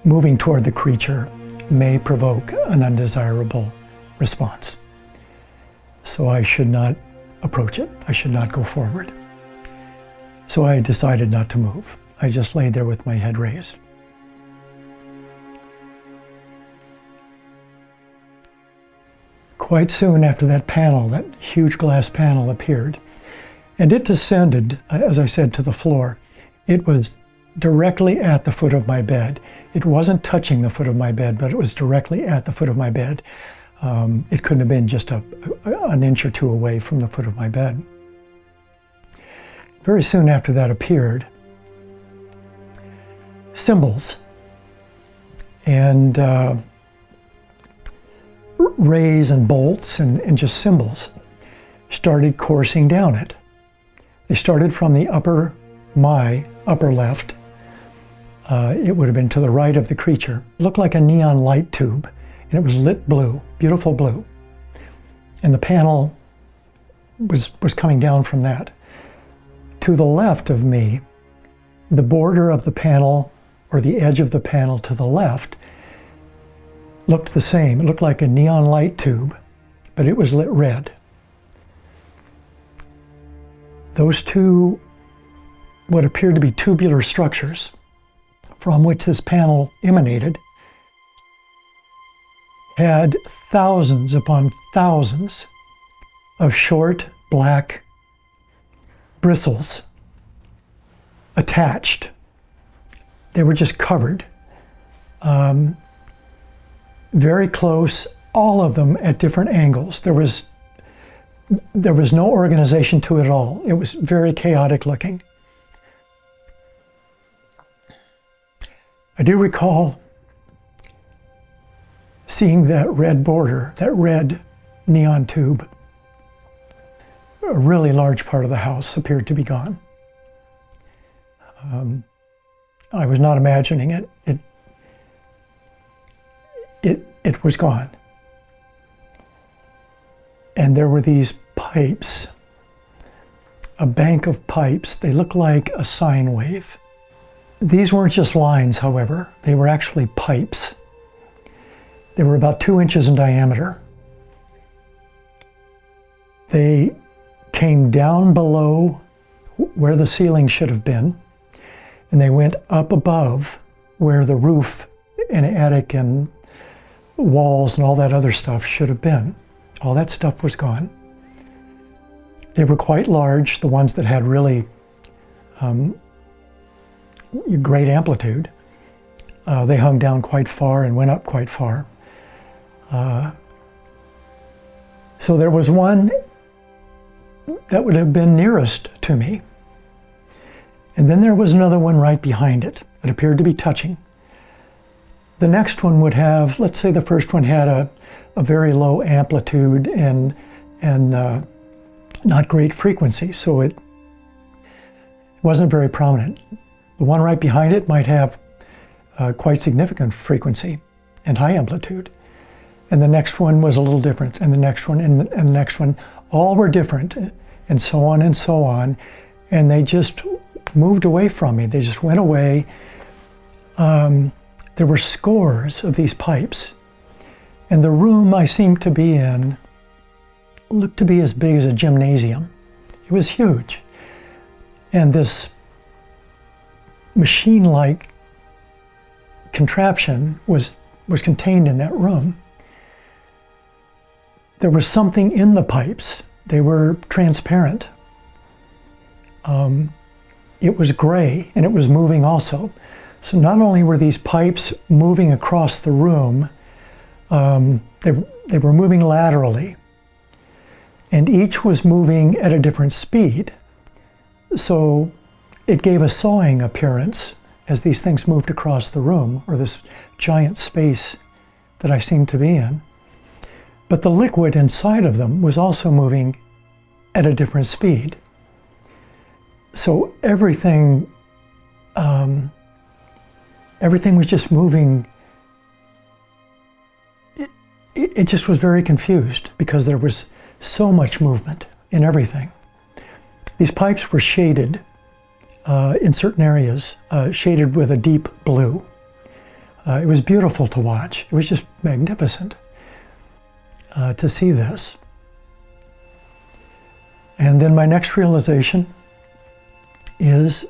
moving toward the creature may provoke an undesirable response. So I should not approach it. I should not go forward. So I decided not to move. I just lay there with my head raised. Quite soon after that panel, that huge glass panel appeared, and it descended, as I said, to the floor. It was directly at the foot of my bed. It wasn't touching the foot of my bed, but it was directly at the foot of my bed. It couldn't have been just an inch or two away from the foot of my bed. Very soon after that appeared, symbols and rays and bolts and just symbols started coursing down it. They started from the my upper left. It would have been to the right of the creature. It looked like a neon light tube, and it was lit blue, beautiful blue. And the panel was coming down from that. To the left of me, the border of the panel, or the edge of the panel to the left, looked the same. It looked like a neon light tube, but it was lit red. Those two, what appeared to be tubular structures from which this panel emanated, had thousands upon thousands of short black bristles attached. They were just covered. Very close, all of them at different angles. There was no organization to it at all. It was very chaotic looking. I do recall seeing that red border, that red neon tube. A really large part of the house appeared to be gone. I was not imagining it. It was gone. And there were these pipes, a bank of pipes. They looked like a sine wave. These weren't just lines, however. They were actually pipes. They were about 2 inches in diameter. They came down below where the ceiling should have been, and they went up above where the roof and attic and walls and all that other stuff should have been. All that stuff was gone. They were quite large, the ones that had really great amplitude. They hung down quite far and went up quite far. So there was one that would have been nearest to me. And then there was another one right behind it that appeared to be touching. The next one would have, let's say the first one had a very low amplitude and not great frequency, so it wasn't very prominent. The one right behind it might have quite significant frequency and high amplitude. And the next one was a little different, and the next one, and the next one. All were different, and so on and so on. And they just moved away from me. They just went away. There were scores of these pipes. And the room I seemed to be in looked to be as big as a gymnasium. It was huge. And this machine-like contraption was contained in that room. There was something in the pipes. They were transparent. It was gray, and it was moving also. So not only were these pipes moving across the room, they were moving laterally, and each was moving at a different speed. So it gave a sawing appearance as these things moved across the room, or this giant space that I seemed to be in. But the liquid inside of them was also moving at a different speed. So everything was just moving. It just was very confused because there was so much movement in everything. These pipes were shaded in certain areas, shaded with a deep blue. It was beautiful to watch. It was just magnificent to see this. And then my next realization is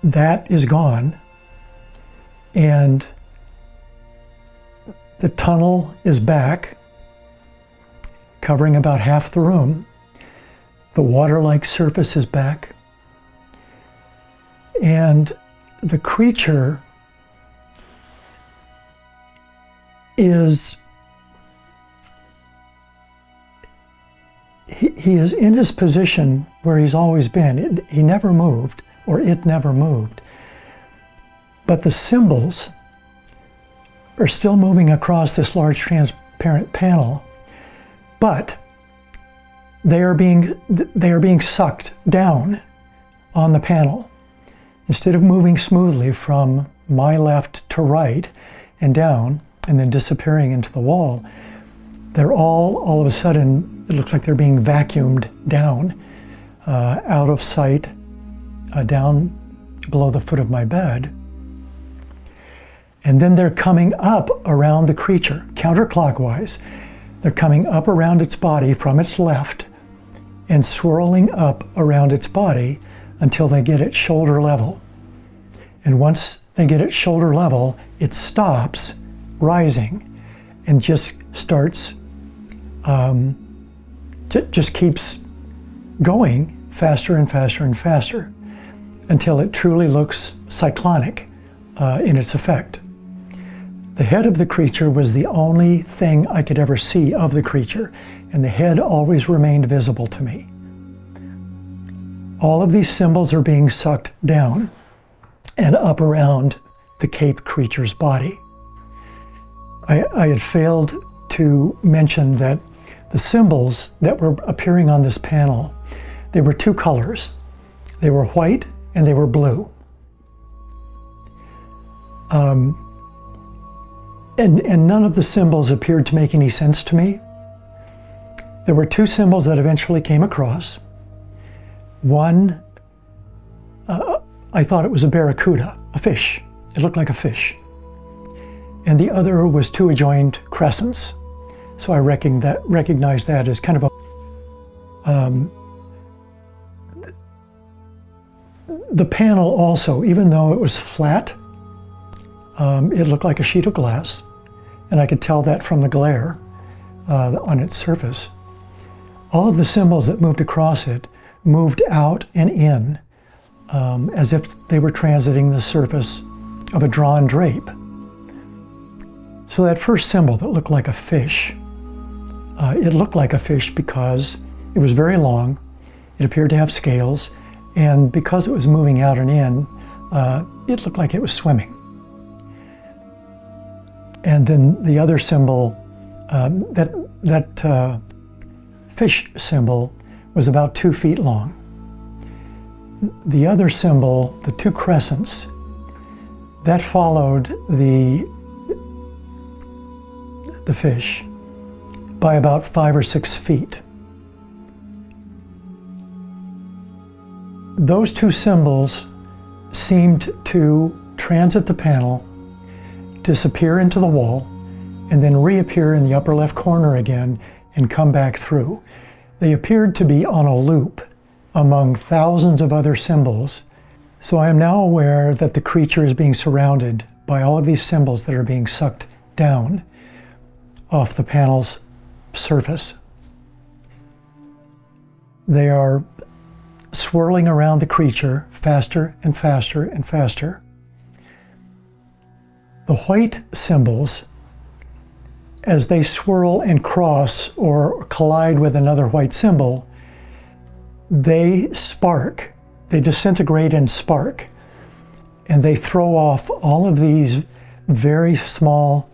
that is gone, and the tunnel is back, covering about half the room. The water-like surface is back, and the creature is, he is in his position where he's always been. He never moved, or it never moved. But the symbols are still moving across this large transparent panel, but they are being sucked down on the panel. Instead of moving smoothly from my left to right and down and then disappearing into the wall, they're all of a sudden, it looks like they're being vacuumed down, out of sight, down below the foot of my bed. And then they're coming up around the creature, counterclockwise. They're coming up around its body from its left and swirling up around its body until they get at shoulder level. And once they get at shoulder level, it stops rising and just starts, just keeps going faster and faster and faster until it truly looks cyclonic in its effect. The head of the creature was the only thing I could ever see of the creature, and the head always remained visible to me. All of these symbols are being sucked down and up around the caped creature's body. I had failed to mention that the symbols that were appearing on this panel, they were two colors. They were white and they were blue. And none of the symbols appeared to make any sense to me. There were two symbols that eventually came across. One, I thought it was a barracuda, a fish. It looked like a fish. And the other was two adjoined crescents. So I recognized that as kind of a... the panel also, even though it was flat, it looked like a sheet of glass. And I could tell that from the glare on its surface. All of the symbols that moved across it moved out and in as if they were transiting the surface of a drawn drape. So that first symbol that looked like a fish, it looked like a fish because it was very long, it appeared to have scales, and because it was moving out and in, it looked like it was swimming. And then the other symbol, that fish symbol, was about 2 feet long. The other symbol, the two crescents, that followed the fish by about 5 or 6 feet. Those two symbols seemed to transit the panel, disappear into the wall, and then reappear in the upper left corner again and come back through. They appeared to be on a loop among thousands of other symbols. So I am now aware that the creature is being surrounded by all of these symbols that are being sucked down off the panel's surface. They are swirling around the creature faster and faster and faster. The white symbols, as they swirl and cross or collide with another white symbol, they spark, they disintegrate and spark, and they throw off all of these very small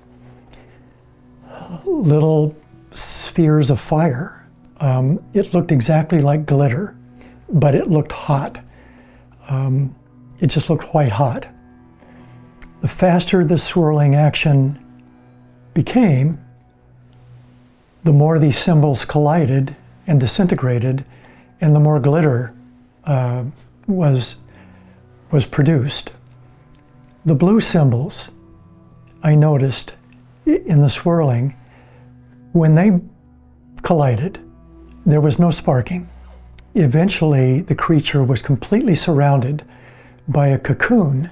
little spheres of fire. It looked exactly like glitter, but it looked hot. It just looked white hot. The faster the swirling action became, the more these symbols collided and disintegrated, and the more glitter was produced. The blue symbols, I noticed in the swirling, when they collided, there was no sparking. Eventually, the creature was completely surrounded by a cocoon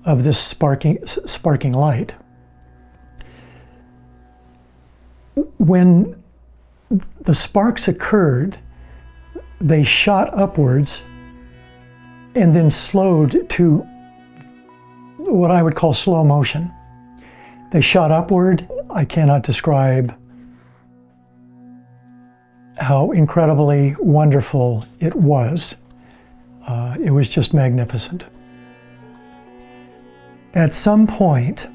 of this sparking light. When the sparks occurred, they shot upwards and then slowed to what I would call slow motion. They shot upward. I cannot describe how incredibly wonderful it was. It was just magnificent. At some point,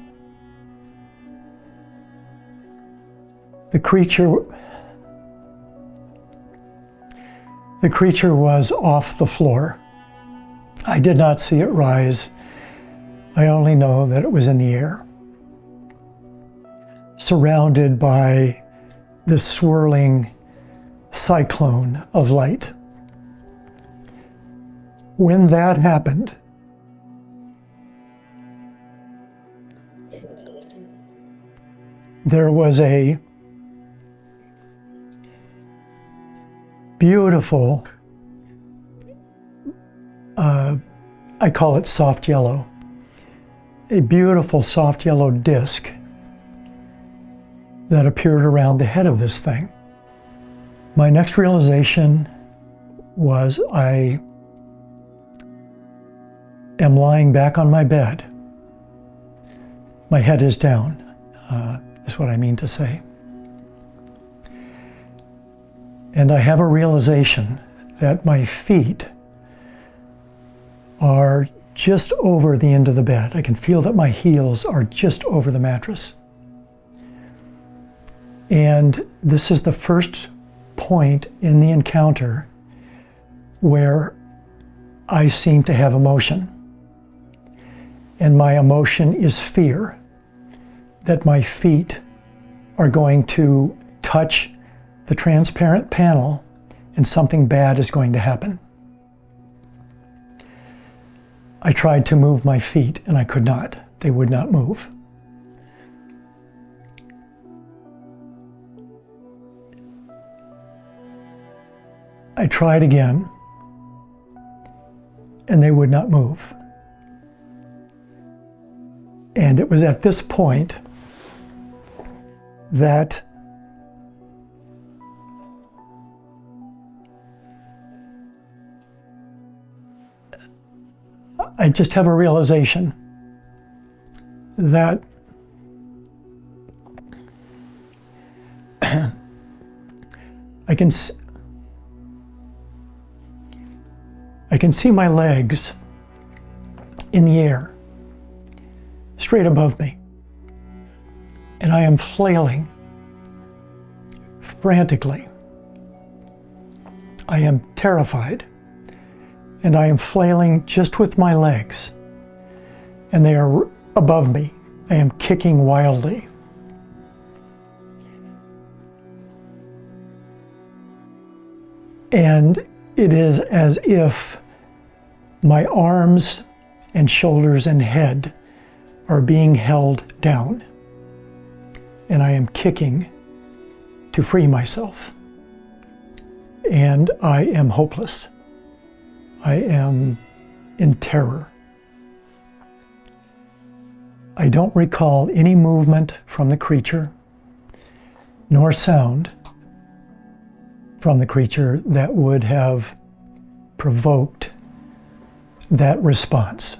the creature was off the floor. I did not see it rise. I only know that it was in the air, surrounded by this swirling cyclone of light. When that happened, there was a beautiful, I call it soft yellow, a beautiful soft yellow disc that appeared around the head of this thing. My next realization was I am lying back on my bed. My head is down, is what I mean to say. And I have a realization that my feet are just over the end of the bed. I can feel that my heels are just over the mattress. And this is the first point in the encounter where I seem to have emotion. And my emotion is fear that my feet are going to touch the transparent panel and something bad is going to happen. I tried to move my feet and I could not. They would not move. I tried again and they would not move. And it was at this point that I just have a realization that I can see my legs in the air, straight above me, and I am flailing frantically. I am terrified. And I am flailing just with my legs, and they are above me. I am kicking wildly. And it is as if my arms and shoulders and head are being held down, and I am kicking to free myself. And I am hopeless. I am in terror. I don't recall any movement from the creature, nor sound from the creature that would have provoked that response.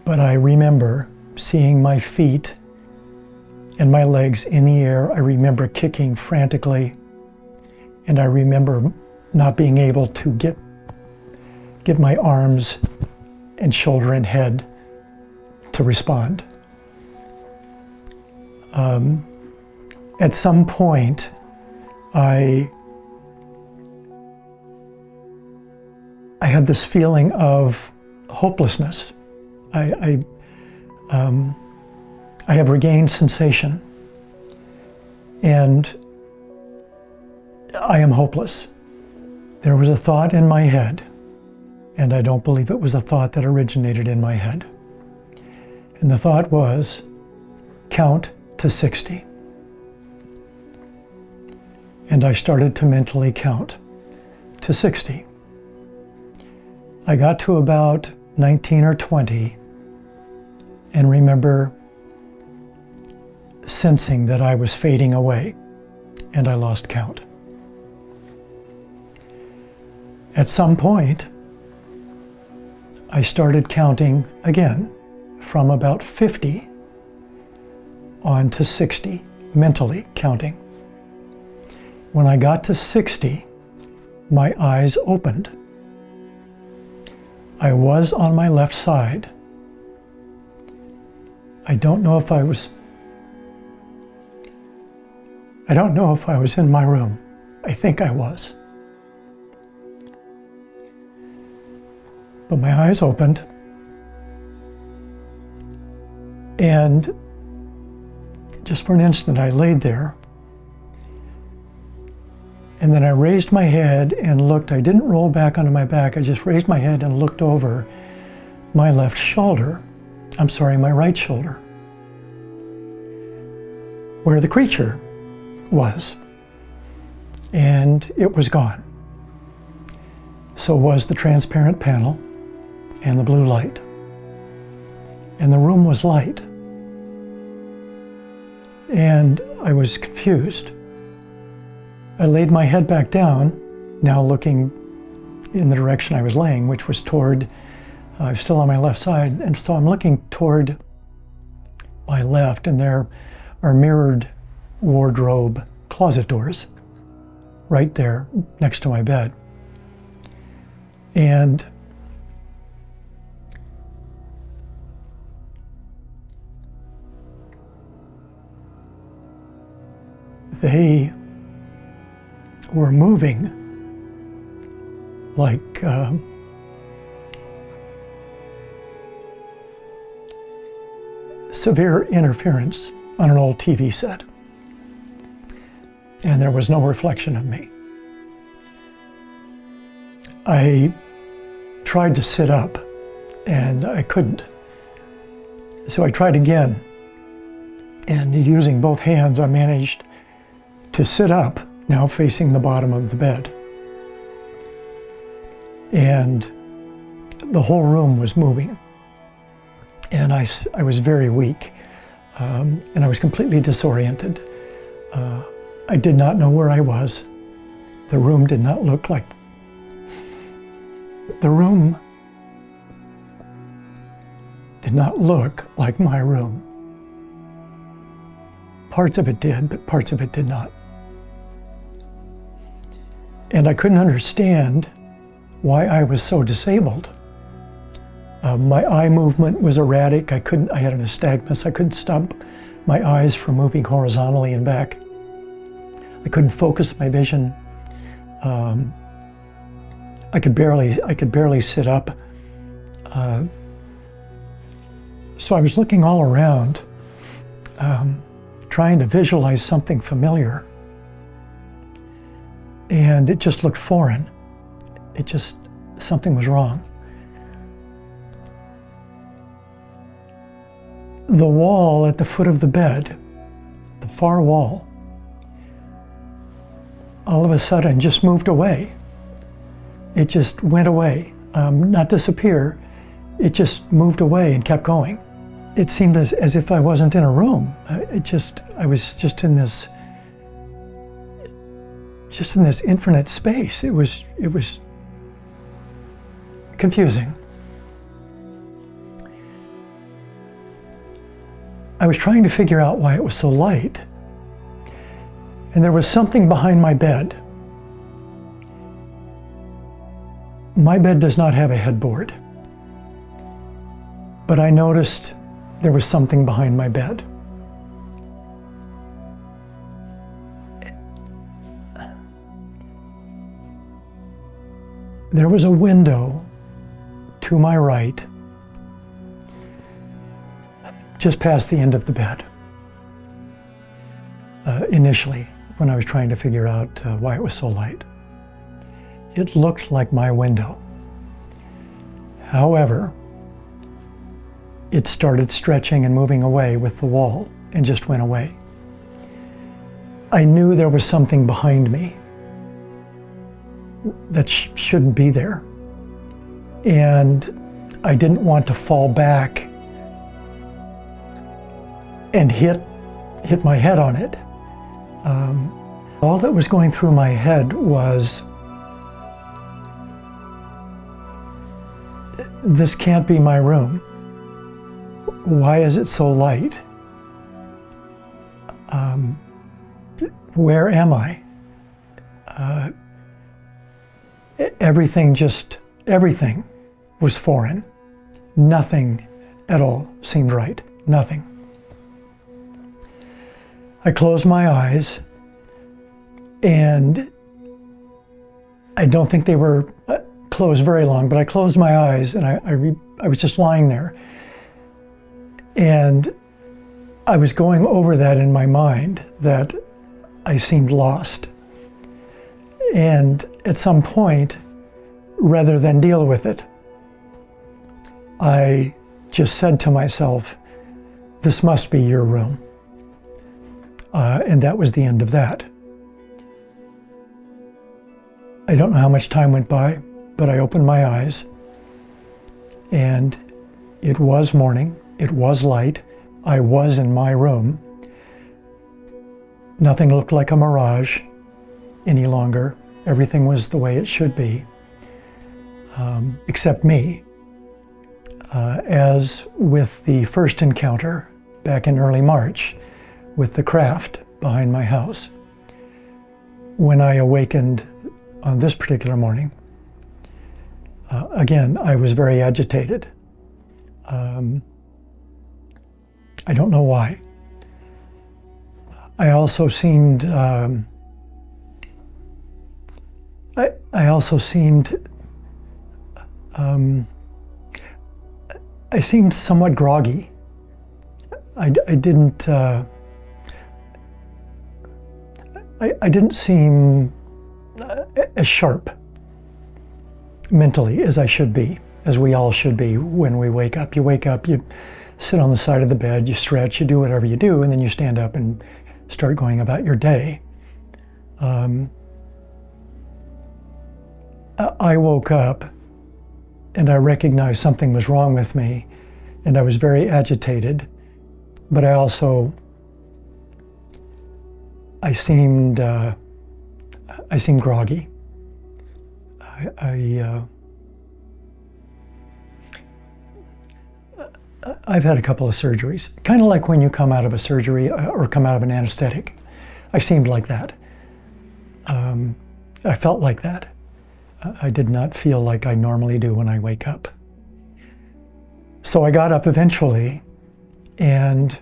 But I remember seeing my feet and my legs in the air. I remember kicking frantically, and I remember not being able to get my arms and shoulder and head to respond. At some point, I had this feeling of hopelessness. I have regained sensation, and I am hopeless. There was a thought in my head, and I don't believe it was a thought that originated in my head. And the thought was, count to 60. And I started to mentally count to 60. I got to about 19 or 20 and remember sensing that I was fading away, and I lost count. At some point, I started counting again from about 50 on to 60, mentally counting. When I got to 60, my eyes opened. I was on my left side. I don't know if I was in my room. I think I was. But my eyes opened, and just for an instant I laid there, and then I raised my head and looked. I didn't roll back onto my back. I just raised my head and looked over my left shoulder. My right shoulder, where the creature was, and it was gone. So was the transparent panel and the blue light, and the room was light, and I was confused. I laid my head back down, now looking in the direction I was laying, which was toward, I was still on my left side, and so I'm looking toward my left, and there are mirrored wardrobe closet doors right there next to my bed. And they were moving like severe interference on an old TV set. And there was no reflection of me. I tried to sit up, and I couldn't. So I tried again, and using both hands, I managed to sit up, now facing the bottom of the bed. And the whole room was moving. And I was very weak, and I was completely disoriented. I did not know where I was. The room did not look like... The room did not look like my room. Parts of it did, but parts of it did not. And I couldn't understand why I was so disabled. My eye movement was erratic. I had an nystagmus. I couldn't stop my eyes from moving horizontally and back. I couldn't focus my vision. I could barely sit up. So I was looking all around, trying to visualize something familiar. And it just looked foreign. Something was wrong. The wall at the foot of the bed, the far wall, all of a sudden just moved away. It just went away, not disappear. It just moved away and kept going. It seemed as if I wasn't in a room. I was just in this infinite space. It was confusing. I was trying to figure out why it was so light. And there was something behind my bed. My bed does not have a headboard, but I noticed there was something behind my bed. There was a window to my right, just past the end of the bed. Initially, when I was trying to figure out why it was so light, it looked like my window. However, it started stretching and moving away with the wall and just went away. I knew there was something behind me that shouldn't be there. And I didn't want to fall back and hit my head on it. All that was going through my head was, this can't be my room. Why is it so light? Where am I? Everything was foreign. Nothing at all seemed right. Nothing. I closed my eyes, and I don't think they were closed very long, but I closed my eyes, and I was just lying there. And I was going over that in my mind, that I seemed lost. And at some point, rather than deal with it, I just said to myself, this must be your room. And that was the end of that. I don't know how much time went by, but I opened my eyes, and it was morning, it was light, I was in my room. Nothing looked like a mirage any longer. Everything was the way it should be, except me. As with the first encounter back in early March with the craft behind my house. When I awakened on this particular morning, again, I was very agitated. I don't know why. I also seemed I seemed somewhat groggy. I didn't seem as sharp mentally as I should be, as we all should be when we wake up. You wake up, you sit on the side of the bed, you stretch, you do whatever you do, and then you stand up and start going about your day. I woke up and I recognized something was wrong with me, and I was very agitated, but I seemed groggy. I've had a couple of surgeries, kind of like when you come out of a surgery or come out of an anesthetic. I seemed like that. I felt like that. I did not feel like I normally do when I wake up. So I got up eventually and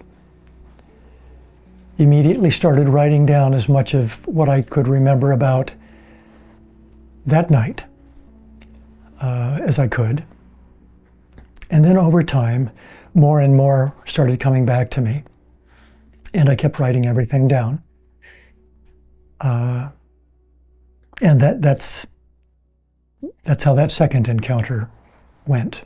immediately started writing down as much of what I could remember about that night as I could. And then over time, more and more started coming back to me. And I kept writing everything down. And that's how that second encounter went.